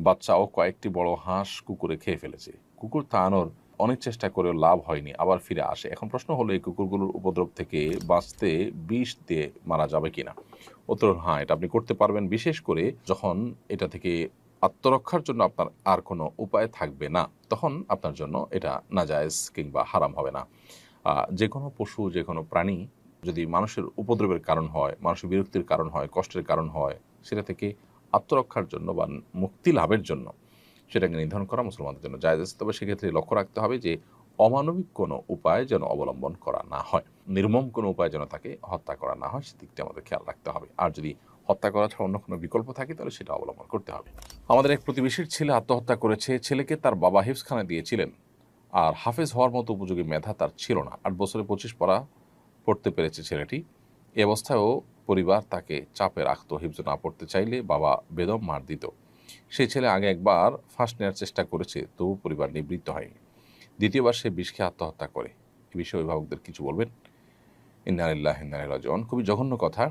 বাচ্চাও কয়েকটি বড় হাঁস কুকুরে খেয়ে ফেলেছে। কুকুর তাড়ানোর অনেক চেষ্টা করেও লাভ হয়নি, আবার ফিরে আসে। এখন প্রশ্ন হলো, এই কুকুরগুলোর উপদ্রব থেকে বাঁচতে বিষ দিয়ে মারা যাবে কিনা? উত্তর হ্যাঁ, এটা আপনি করতে পারবেন, বিশেষ করে যখন এটা থেকে আত্মরক্ষার জন্য আপনার আর কোনো উপায় থাকবে না, তখন আপনার জন্য এটা নাজায়েজ কিংবা হারাম হবে না। যে কোনো পশু, যে কোনো প্রাণী যদি মানুষের উপদ্রবের কারণ হয়, মানুষের বিরক্তির কারণ হয়, কষ্টের কারণ হয়, সেটা থেকে আত্মরক্ষার জন্য বা মুক্তি লাভের জন্য সেটাকে নির্ধারণ করা মুসলমানদের জন্য জায়েজ আছে। তবে সেক্ষেত্রে লক্ষ্য রাখতে হবে যে অমানবিক কোনো উপায় যেন অবলম্বন করা না হয়, নির্মম কোনো উপায় যেন তাকে হত্যা করা না হয়, সেদিকটা আমাদের খেয়াল রাখতে হবে। আর যদি হত্যা করা ছাড়া অন্য কোনো বিকল্প থাকে, তাহলে সেটা অবলম্বন করতে হবে। আমাদের এক প্রতিবেশীর ছেলে আত্মহত্যা করেছে। ছেলেকে তার বাবা হিফজখানায় দিয়েছিলেন, আর হাফেজ হওয়ার মতো উপযোগী মেধা তার ছিল না। 8 বছরে 25 পারা পড়তে পেরেছে ছেলেটি। এ অবস্থায়ও পরিবার তাকে চাপে রাখত, হিফজ না পড়তে চাইলে বাবা বেদম মার দিত। সেই ছেলে আগে একবার ফাঁস নেওয়ার চেষ্টা করেছে, তবু পরিবার নিবৃত্ত হয়নি। দ্বিতীয়বার সে বিষ খেয়ে আত্মহত্যা করে। এ বিষয়ে অভিভাবকদের কিছু বলবেন? ইন্না লিল্লাহি ওয়া ইন্না ইলাইহি রাজিউন। খুবই জঘন্য কথা।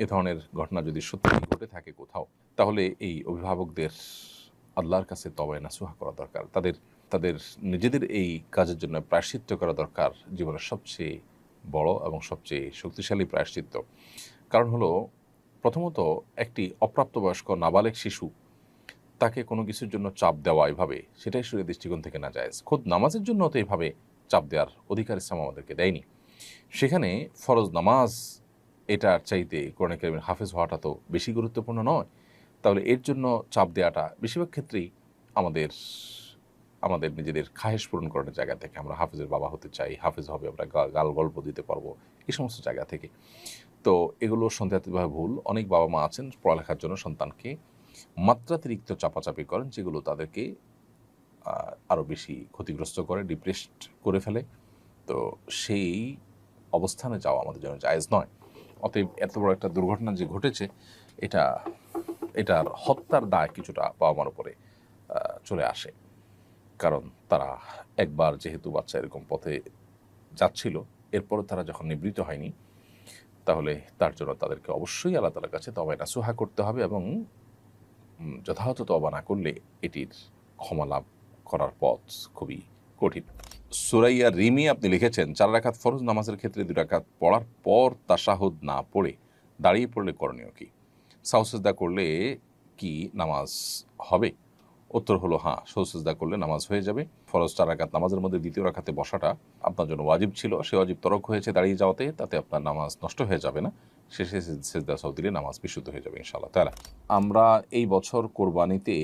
এ ধরনের ঘটনা যদি সত্যি ঘটে থাকে কোথাও, তাহলে এই অভিভাবকদের আল্লাহর কাছে তওবা নাসুহা করা দরকার। তাদের তাদের নিজেদের এই কাজের জন্য প্রায়শ্চিত্ত করা দরকার, জীবনের সবচেয়ে বড় এবং সবচেয়ে শক্তিশালী প্রায়শ্চিত্ত। কারণ হলো, প্রথমত, একটি অপ্রাপ্তবয়স্ক নাবালেগ শিশু, তাকে কোনো কিছুর জন্য চাপ দেওয়া এভাবে, সেটাই শরীয়তের দৃষ্টিকোণ থেকে নাজায়েজ। খোদ নামাজের জন্য তো এভাবে চাপ দেওয়ার অধিকার ইসলাম আমাদেরকে দেয়নি। সেখানে ফরজ নামাজ, এটার চাইতে কোরআন কারীমের হাফেজ হওয়াটা তো বেশি গুরুত্বপূর্ণ নয়? তাহলে এর জন্য চাপ দেওয়াটা বেশিরভাগ ক্ষেত্রেই আমাদের আমাদের নিজেদের খাহেশ পূরণ করার জায়গা থেকে, আমরা হাফেজের বাবা হতে চাই, হাফেজ হবে, আমরা গাল গল্প দিতে পারবো, এই সমস্ত জায়গা থেকে। তো এগুলো সন্দেহাতীতভাবে ভুল। অনেক বাবা মা আছেন পড়ালেখার জন্য সন্তানকে মাত্রাতিরিক্ত চাপাচাপি করেন, যেগুলো তাদেরকে আরও বেশি ক্ষতিগ্রস্ত করে, ডিপ্রেসড করে ফেলে। তো সেই অবস্থানে যাওয়া আমাদের জন্য জায়েজ নয়। অতএব এত বড় একটা দুর্ঘটনা যে ঘটেছে, এটার হত্যার দায় কিছুটা বাবা মার উপরে চলে আসে। কারণ তারা একবার যেহেতু বাচ্চা এরকম পথে যাচ্ছিল, এরপরও তারা যখন নিবৃত্ত হয়নি, তাহলে তার জন্য তাদেরকে অবশ্যই আল্লাহ তাআলার কাছে তওবা নাসুহা করতে হবে, এবং যথাযথ তওবা না করলে এটির ক্ষমা লাভ করার পথ খুবই কঠিন। সুরাইয়া রিমি আপনি লিখেছেন, 4 রাকাত ফরজ নামাজের ক্ষেত্রে 2 রাকাত পড়ার পর তাশাহুদ না পড়ে দাঁড়িয়ে পড়লে করণীয় কি? সাহু সিজদা করলে কি নামাজ হবে? উত্তর হলো হ্যাঁ, সাহু সিজদা করলে নামাজ হয়ে যাবে। ফরজ 4 রাকাত নামাজের মধ্যে দ্বিতীয় রাকাতে বসাটা আপনার জন্য ওয়াজিব ছিল, সে ওয়াজিব তরক হয়েছে দাঁড়িয়ে যাওয়াতে, তাতে আপনার নামাজ নষ্ট হয়ে যাবে না। শেষে সিজদা সাহু দিলে নামাজ বিশুদ্ধ হয়ে যাবে ইনশাআল্লাহ তাআলা। আমরা এই বছর কোরবানিতে